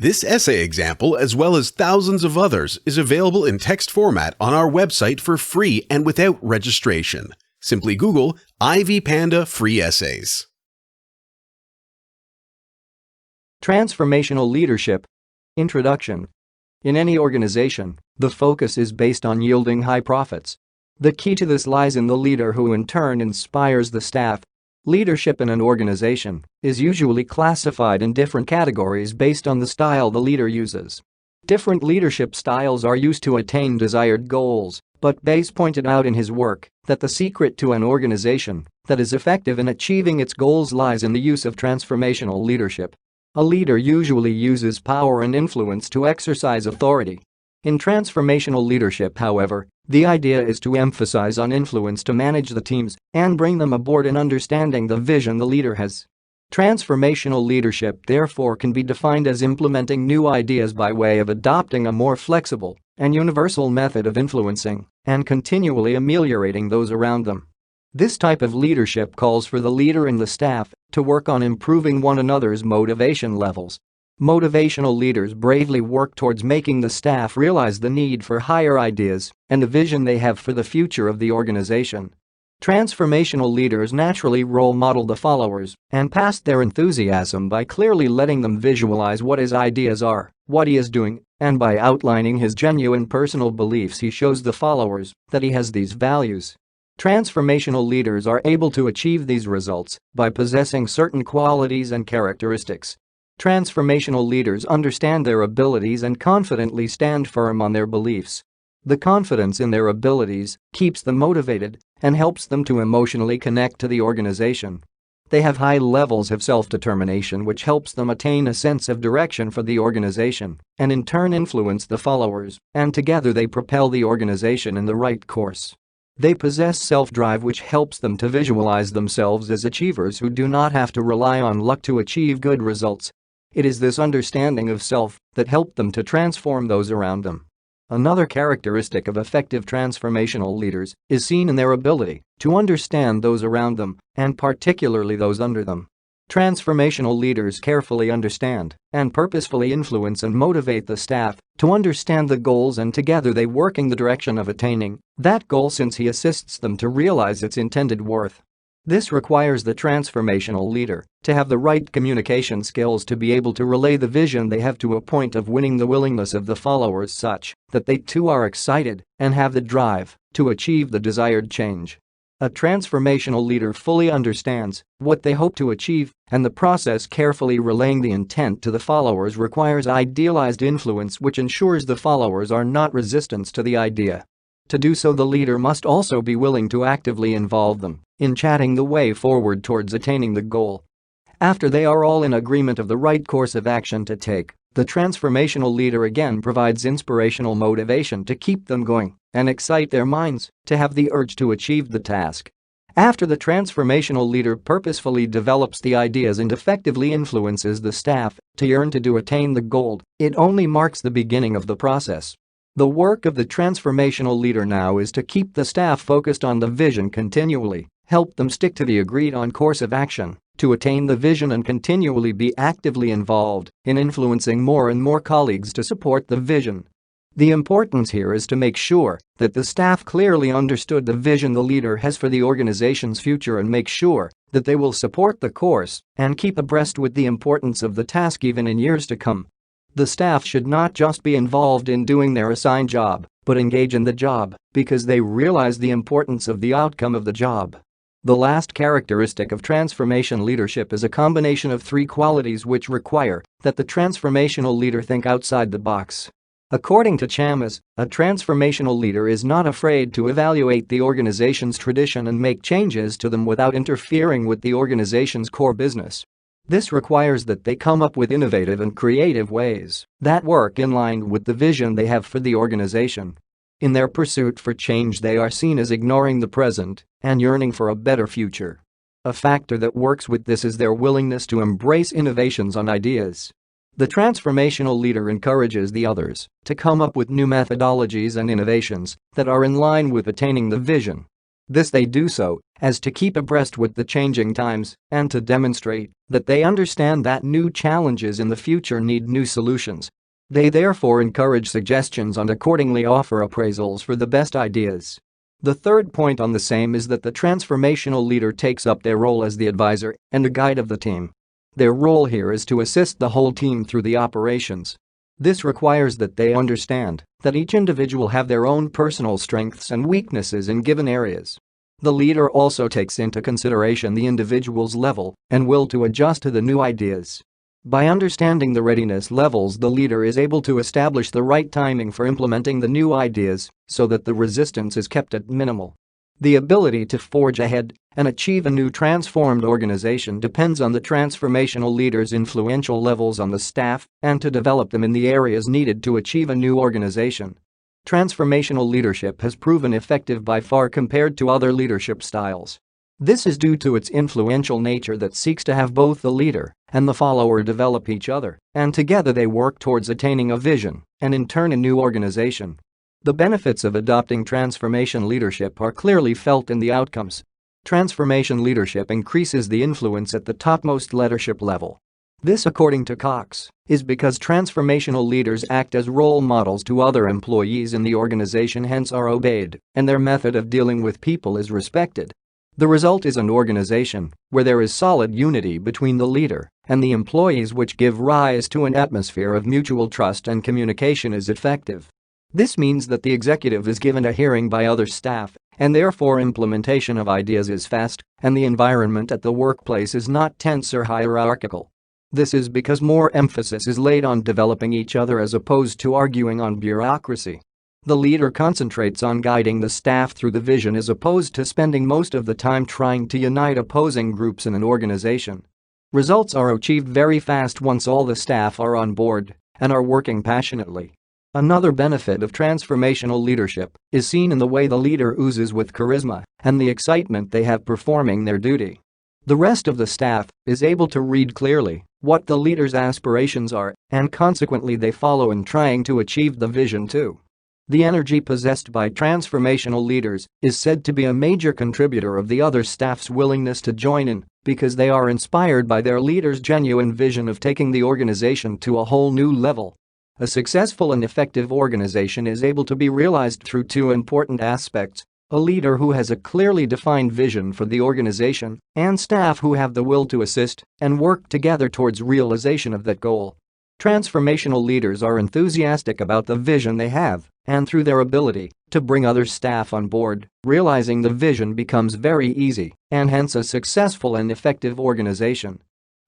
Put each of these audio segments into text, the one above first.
This essay example, as well as thousands of others, is available in text format on our website for free and without registration. Simply Google IvyPanda Free Essays. Transformational leadership. Introduction. In any organization, the focus is based on yielding high profits. The key to this lies in the leader, who in turn inspires the staff. Leadership in an organization is usually classified in different categories based on the style the leader uses. Different leadership styles are used to attain desired goals, but Bayes pointed out in his work that the secret to an organization that is effective in achieving its goals lies in the use of transformational leadership. A leader usually uses power and influence to exercise authority. In transformational leadership, however, the idea is to emphasize on influence to manage the teams and bring them aboard in understanding the vision the leader has. Transformational leadership therefore can be defined as implementing new ideas by way of adopting a more flexible and universal method of influencing and continually ameliorating those around them. This type of leadership calls for the leader and the staff to work on improving one another's motivation levels. Motivational leaders bravely work towards making the staff realize the need for higher ideas and the vision they have for the future of the organization. Transformational leaders naturally role model the followers and pass their enthusiasm by clearly letting them visualize what his ideas are, what he is doing, and by outlining his genuine personal beliefs he shows the followers that he has these values. Transformational leaders are able to achieve these results by possessing certain qualities and characteristics. Transformational leaders understand their abilities and confidently stand firm on their beliefs. The confidence in their abilities keeps them motivated and helps them to emotionally connect to the organization. They have high levels of self-determination, which helps them attain a sense of direction for the organization and in turn influence the followers, and together they propel the organization in the right course. They possess self-drive, which helps them to visualize themselves as achievers who do not have to rely on luck to achieve good results. It is this understanding of self that helped them to transform those around them. Another characteristic of effective transformational leaders is seen in their ability to understand those around them, and particularly those under them. Transformational leaders carefully understand and purposefully influence and motivate the staff to understand the goals, and together they work in the direction of attaining that goal, since he assists them to realize its intended worth. This requires the transformational leader to have the right communication skills to be able to relay the vision they have to a point of winning the willingness of the followers such that they too are excited and have the drive to achieve the desired change. A transformational leader fully understands what they hope to achieve, and the process carefully relaying the intent to the followers requires idealized influence which ensures the followers are not resistant to the idea. To do so, the leader must also be willing to actively involve them in charting the way forward towards attaining the goal. After they are all in agreement of the right course of action to take, the transformational leader again provides inspirational motivation to keep them going and excite their minds to have the urge to achieve the task. After the transformational leader purposefully develops the ideas and effectively influences the staff to yearn to attain the goal, it only marks the beginning of the process. The work of the transformational leader now is to keep the staff focused on the vision continually, help them stick to the agreed-on course of action to attain the vision, and continually be actively involved in influencing more and more colleagues to support the vision. The importance here is to make sure that the staff clearly understood the vision the leader has for the organization's future, and make sure that they will support the course and keep abreast with the importance of the task even in years to come. The staff should not just be involved in doing their assigned job, but engage in the job because they realize the importance of the outcome of the job. The last characteristic of transformation leadership is a combination of three qualities which require that the transformational leader think outside the box. According to Chammas, a transformational leader is not afraid to evaluate the organization's tradition and make changes to them without interfering with the organization's core business. This requires that they come up with innovative and creative ways that work in line with the vision they have for the organization. In their pursuit for change, they are seen as ignoring the present and yearning for a better future. A factor that works with this is their willingness to embrace innovations on ideas. The transformational leader encourages the others to come up with new methodologies and innovations that are in line with attaining the vision. This they do so as to keep abreast with the changing times and to demonstrate that they understand that new challenges in the future need new solutions. They therefore encourage suggestions and accordingly offer appraisals for the best ideas. The third point on the same is that the transformational leader takes up their role as the advisor and the guide of the team. Their role here is to assist the whole team through the operations. This requires that they understand that each individual have their own personal strengths and weaknesses in given areas. The leader also takes into consideration the individual's level and will to adjust to the new ideas. By understanding the readiness levels, the leader is able to establish the right timing for implementing the new ideas so that the resistance is kept at minimal. The ability to forge ahead and achieve a new transformed organization depends on the transformational leader's influential levels on the staff and to develop them in the areas needed to achieve a new organization. Transformational leadership has proven effective by far compared to other leadership styles. This is due to its influential nature that seeks to have both the leader and the follower develop each other, and together they work towards attaining a vision and in turn a new organization. The benefits of adopting transformation leadership are clearly felt in the outcomes. Transformation leadership increases the influence at the topmost leadership level. This, according to Cox, is because transformational leaders act as role models to other employees in the organization, hence are obeyed, and their method of dealing with people is respected. The result is an organization where there is solid unity between the leader and the employees, which give rise to an atmosphere of mutual trust and communication is effective. This means that the executive is given a hearing by other staff and therefore implementation of ideas is fast and the environment at the workplace is not tense or hierarchical. This is because more emphasis is laid on developing each other as opposed to arguing on bureaucracy. The leader concentrates on guiding the staff through the vision as opposed to spending most of the time trying to unite opposing groups in an organization. Results are achieved very fast once all the staff are on board and are working passionately. Another benefit of transformational leadership is seen in the way the leader oozes with charisma and the excitement they have performing their duty. The rest of the staff is able to read clearly what the leader's aspirations are, and consequently they follow in trying to achieve the vision too. The energy possessed by transformational leaders is said to be a major contributor of the other staff's willingness to join in because they are inspired by their leader's genuine vision of taking the organization to a whole new level. A successful and effective organization is able to be realized through two important aspects: a leader who has a clearly defined vision for the organization and staff who have the will to assist and work together towards realization of that goal. Transformational leaders are enthusiastic about the vision they have, and through their ability to bring other staff on board, realizing the vision becomes very easy and hence a successful and effective organization.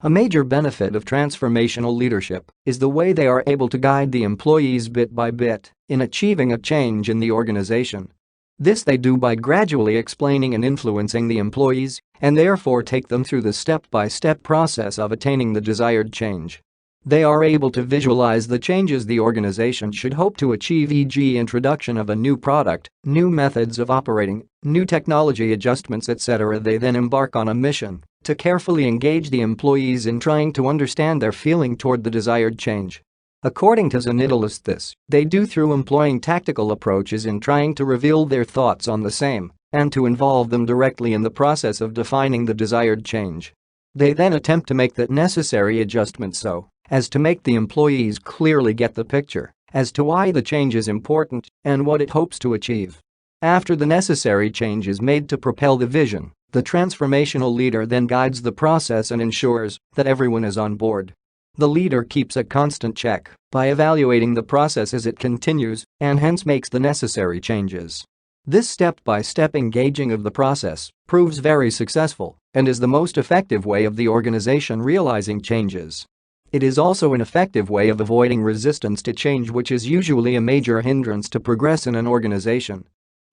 A major benefit of transformational leadership is the way they are able to guide the employees bit by bit in achieving a change in the organization. This they do by gradually explaining and influencing the employees and therefore take them through the step-by-step process of attaining the desired change. They are able to visualize the changes the organization should hope to achieve, e.g. introduction of a new product, new methods of operating, new technology adjustments, etc. They then embark on a mission to carefully engage the employees in trying to understand their feeling toward the desired change. According to Zanidalist, this they do through employing tactical approaches in trying to reveal their thoughts on the same and to involve them directly in the process of defining the desired change. They then attempt to make the necessary adjustments so as to make the employees clearly get the picture as to why the change is important and what it hopes to achieve. After the necessary change is made to propel the vision, the transformational leader then guides the process and ensures that everyone is on board. The leader keeps a constant check by evaluating the process as it continues and hence makes the necessary changes. This step-by-step engaging of the process proves very successful and is the most effective way of the organization realizing changes. It is also an effective way of avoiding resistance to change, which is usually a major hindrance to progress in an organization.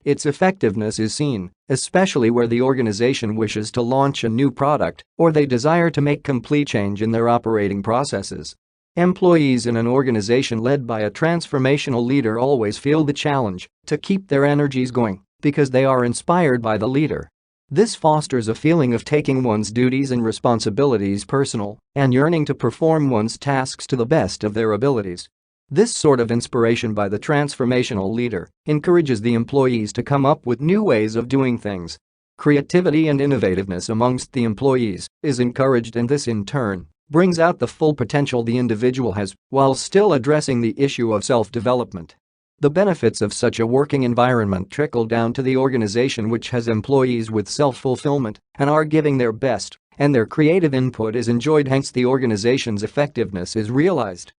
Its effectiveness is seen, especially where the organization wishes to launch a new product or they desire to make complete change in their operating processes. Employees in an organization led by a transformational leader always feel the challenge to keep their energies going because they are inspired by the leader. This fosters a feeling of taking one's duties and responsibilities personal and yearning to perform one's tasks to the best of their abilities. This sort of inspiration by the transformational leader encourages the employees to come up with new ways of doing things. Creativity and innovativeness amongst the employees is encouraged, and this in turn brings out the full potential the individual has while still addressing the issue of self-development. The benefits of such a working environment trickle down to the organization, which has employees with self-fulfillment and are giving their best, and their creative input is enjoyed, hence the organization's effectiveness is realized.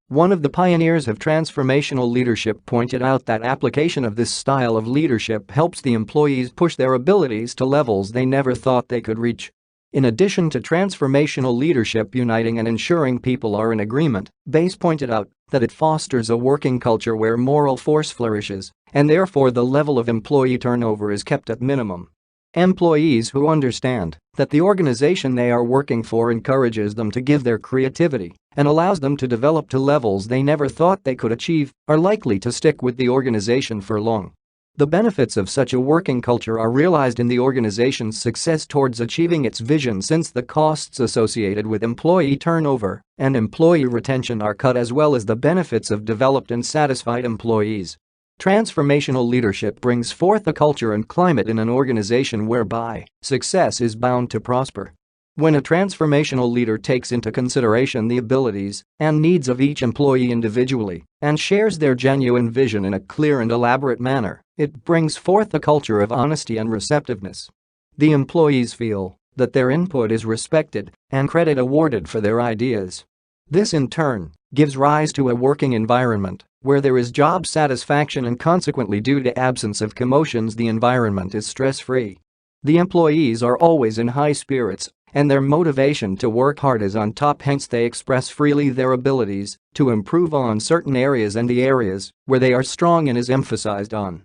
One of the pioneers of transformational leadership pointed out that application of this style of leadership helps the employees push their abilities to levels they never thought they could reach. In addition to transformational leadership uniting and ensuring people are in agreement, Bass pointed out that it fosters a working culture where moral force flourishes, and therefore the level of employee turnover is kept at minimum. Employees who understand that the organization they are working for encourages them to give their creativity and allows them to develop to levels they never thought they could achieve are likely to stick with the organization for long. The benefits of such a working culture are realized in the organization's success towards achieving its vision, since the costs associated with employee turnover and employee retention are cut, as well as the benefits of developed and satisfied employees. Transformational leadership brings forth a culture and climate in an organization whereby success is bound to prosper. When a transformational leader takes into consideration the abilities and needs of each employee individually and shares their genuine vision in a clear and elaborate manner, it brings forth a culture of honesty and receptiveness. The employees feel that their input is respected and credit awarded for their ideas. This in turn gives rise to a working environment where there is job satisfaction, and consequently, due to absence of commotions, the environment is stress-free. The employees are always in high spirits and their motivation to work hard is on top, hence they express freely their abilities to improve on certain areas, and the areas where they are strong and is emphasized on.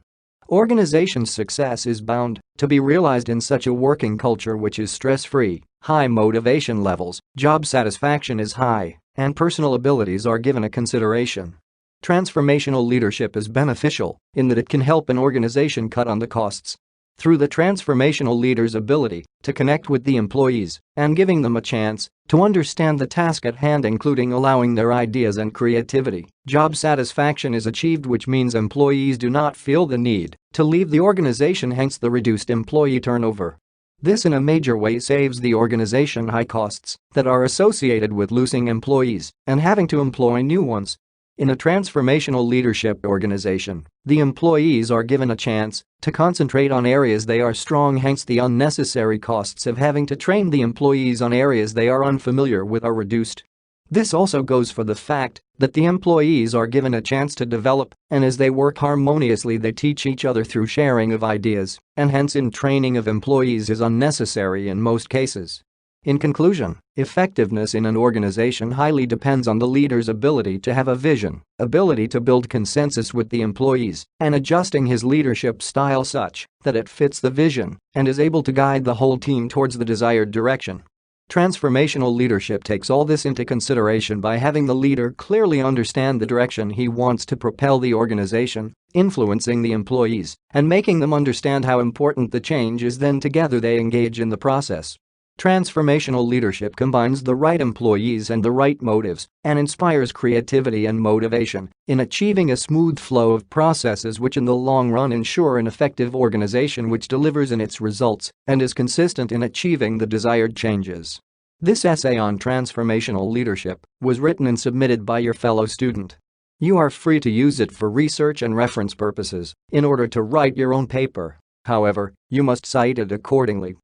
Organization's success is bound to be realized in such a working culture which is stress-free, high motivation levels, job satisfaction is high, and personal abilities are given a consideration. Transformational leadership is beneficial in that it can help an organization cut on the costs. Through the transformational leader's ability to connect with the employees and giving them a chance to understand the task at hand, including allowing their ideas and creativity, job satisfaction is achieved, which means employees do not feel the need to leave the organization, hence the reduced employee turnover. This in a major way saves the organization high costs that are associated with losing employees and having to employ new ones. In a transformational leadership organization, the employees are given a chance to concentrate on areas they are strong, hence the unnecessary costs of having to train the employees on areas they are unfamiliar with are reduced. This also goes for the fact that the employees are given a chance to develop, and as they work harmoniously they teach each other through sharing of ideas, and hence in training of employees is unnecessary in most cases. In conclusion, effectiveness in an organization highly depends on the leader's ability to have a vision, ability to build consensus with the employees, and adjusting his leadership style such that it fits the vision and is able to guide the whole team towards the desired direction. Transformational leadership takes all this into consideration by having the leader clearly understand the direction he wants to propel the organization, influencing the employees, and making them understand how important the change is, then together they engage in the process. Transformational leadership combines the right employees and the right motives and inspires creativity and motivation in achieving a smooth flow of processes which in the long run ensure an effective organization which delivers in its results and is consistent in achieving the desired changes. This essay on transformational leadership was written and submitted by your fellow student. You are free to use it for research and reference purposes in order to write your own paper. However, you must cite it accordingly.